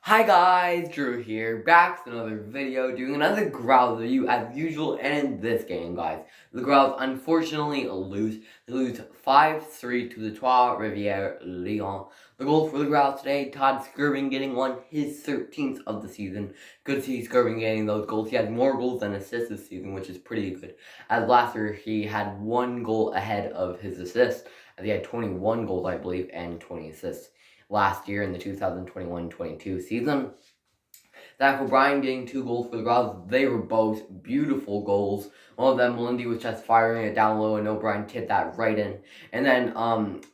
Hi guys, Drew here, back with another video, doing another Growls review as usual, and in this game, guys, the Growls unfortunately lose. They lose 5-3 to the Trois Rivières Lyon. The goal for the Growls today, Todd Skirvin getting his 13th of the season. Good to see Skirvin getting those goals. He had more goals than assists this season, which is pretty good. As last year, he had one goal ahead of his assists, as he had 21 goals, I believe, and 20 assists last year in the 2021-22 season. Zach O'Brien getting 2 goals for the Growls. They were both beautiful goals. One of them, Melindy was just firing it down low, and O'Brien tipped that right in. And then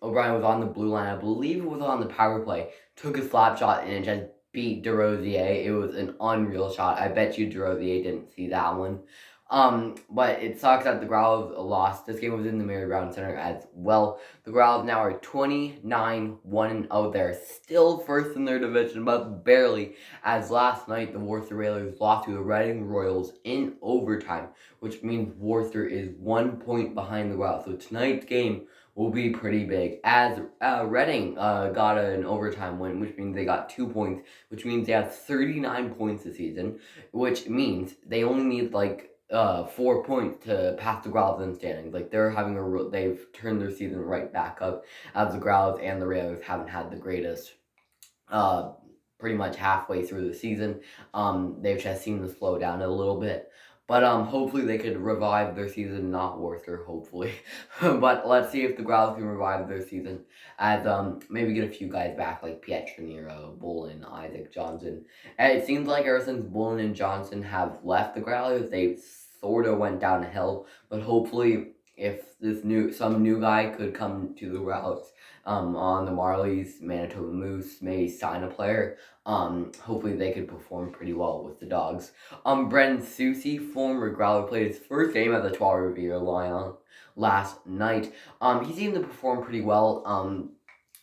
O'Brien was on the blue line. I believe it was on the power play. Took a slap shot and it just beat DeRosier. It was an unreal shot. I bet you DeRosier didn't see that one. But it sucks that the Growls lost. This game was in the Mary Brown Center as well. The Growls now are 29-1-0. They're still first in their division, but barely, as last night the Worcester Railers lost to the Reading Royals in overtime, which means Worcester is 1 point behind the Growls. So tonight's game will be pretty big, as Reading got an overtime win, which means they got 2 points, which means they have 39 points this season, which means they only need 4 points to pass the Growls in standings. They've turned their season right back up, as the Growls and the Railers haven't had the greatest pretty much halfway through the season. They've just seemed to slow down a little bit. But hopefully they could revive their season, not Worcester, hopefully. But let's see if the Growls can revive their season, as maybe get a few guys back, like Pietranero, Bullen, Isaac Johnson. And it seems like ever since Bullen and Johnson have left the Growlers, they've sort of went downhill. But hopefully, if some new guy could come to the Growlers, on the Marlies, Manitoba Moose, maybe sign a player. Hopefully they could perform pretty well with the Dogs. Brendan Susie, former Growler, played his first game at the Trois Rivières Lion last night. He seemed to perform pretty well.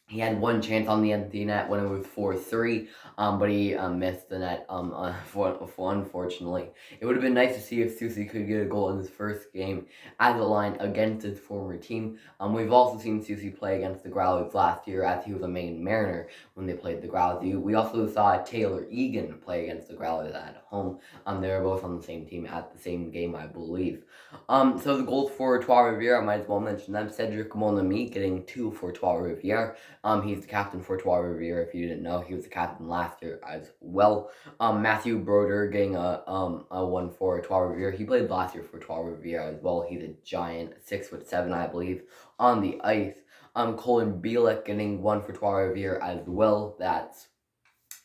He had one chance on the empty net when it was 4-3, but he missed the net, unfortunately. It would have been nice to see if Susie could get a goal in his first game as a line against his former team. We've also seen Susie play against the Growlers last year, as he was a Maine Mariner when they played the Growlers. We also saw Taylor Egan play against the Growlers at home. They were both on the same team at the same game, I believe. So the goals for Trois Rivières, I might as well mention them. Cedric Monami getting 2 for Trois Rivières. He's the captain for Trois Rivières. If you didn't know, he was the captain last year as well. Matthew Broder getting a 1 for Trois Rivières. He played last year for Trois Rivières as well. He's a giant, 6'7", I believe, on the ice. Colin Bielek getting 1 for Trois Rivières as well.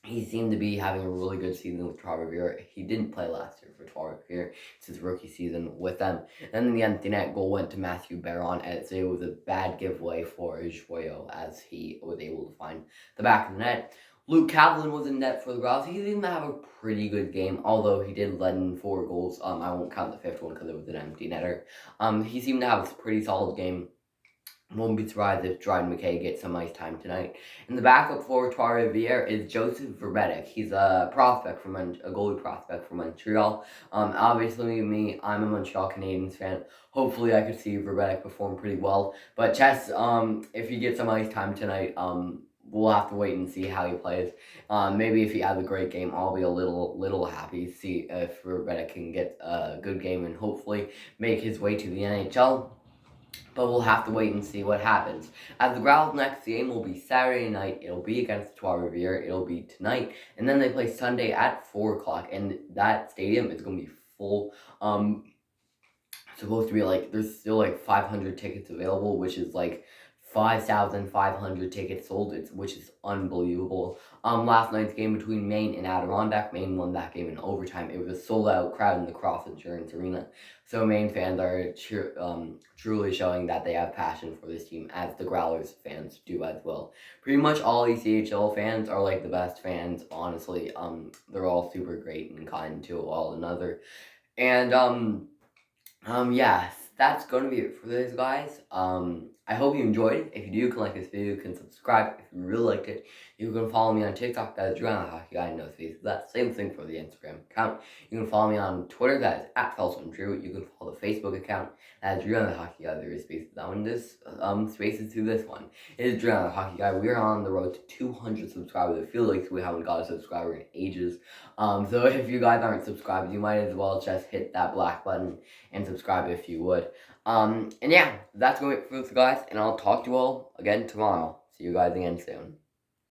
He seemed to be having a really good season with Trois Rivières. He didn't play last year for Trois Rivières. It's his rookie season with them. And then the empty net goal went to Matthew Barron, as it was a bad giveaway for Joyo, as he was able to find the back of the net. Luke Kaplan was in net for the Growls. He seemed to have a pretty good game, although he did let in 4 goals. I won't count the 5th one because it was an empty netter. He seemed to have a pretty solid game. Won't be surprised if Dryden McKay gets some ice time tonight. And the backup for Trois Rivières is Joseph Verbetic. He's a goalie prospect from Montreal. Obviously, I'm a Montreal Canadiens fan. Hopefully, I could see Verbetic perform pretty well. But Chess, if he gets some ice time tonight, we'll have to wait and see how he plays. Maybe if he has a great game, I'll be a little happy to see if Verbetic can get a good game and hopefully make his way to the NHL. But we'll have to wait and see what happens. As the Growls' next game will be Saturday night. It'll be against Trois Rivières. It'll be tonight. And then they play Sunday at 4 o'clock. And that stadium is going to be full. Supposed to be there's still 500 tickets available, which is 5,500 tickets sold, which is unbelievable. Last night's game between Maine and Adirondack, Maine won that game in overtime. It was a sold-out crowd in the Cross Insurance Arena. So Maine fans are truly showing that they have passion for this team, as the Growlers fans do as well. Pretty much all ECHL fans are the best fans, honestly. They're all super great and kind to all another. And, yes, that's going to be it for this, guys. I hope you enjoyed. If you do, you can like this video, you can subscribe. If you really liked it, you can follow me on TikTok, that is Drew Hockey Guy, no space. That same thing for the Instagram account. You can follow me on Twitter, that is @FelsonDrew. You can follow the Facebook account, that is Drew Hockey Guy. There is spaces down this spaces to this one. It is Drew Hockey Guy. We are on the road to 200 subscribers. I feel like we haven't got a subscriber in ages. So if you guys aren't subscribed, you might as well just hit that black button and subscribe if you would. And yeah, that's going to be it for this, guys, and I'll talk to you all again tomorrow. See you guys again soon.